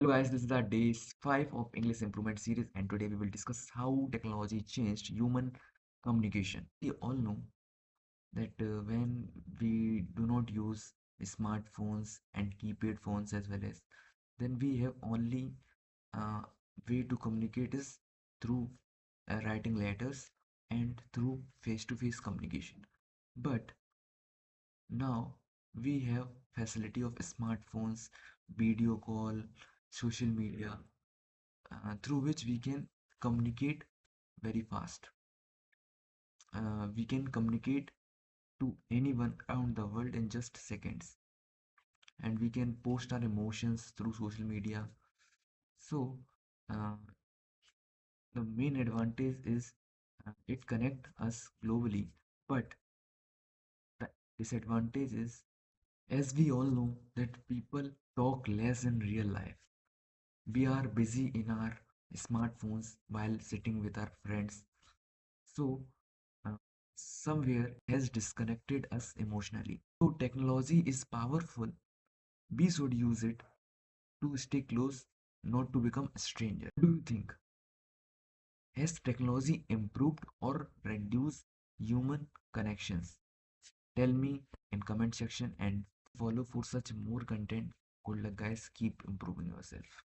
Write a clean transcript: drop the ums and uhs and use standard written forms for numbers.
Hello guys, this is our day 5 of English Improvement series and today we will discuss how technology changed human communication. We all know that when we do not use smartphones and keypad phones as well as then we have only uh, way to communicate is through writing letters and through face-to-face communication. But now we have facility of smartphones, video call, social media through which we can communicate very fast. We can communicate to anyone around the world in just seconds, and we can post our emotions through social media. So, uh, the main advantage is it connect us globally, but the disadvantage is, as we all know, that people talk less in real life. We are busy in our smartphones while sitting with our friends. So, uh, somewhere has disconnected us emotionally. So, technology is powerful. We should use it to stay close, not to become a stranger. What do you think? Has technology improved or reduced human connections? Tell me in comment section and follow for such more content. Good luck guys, keep improving yourself.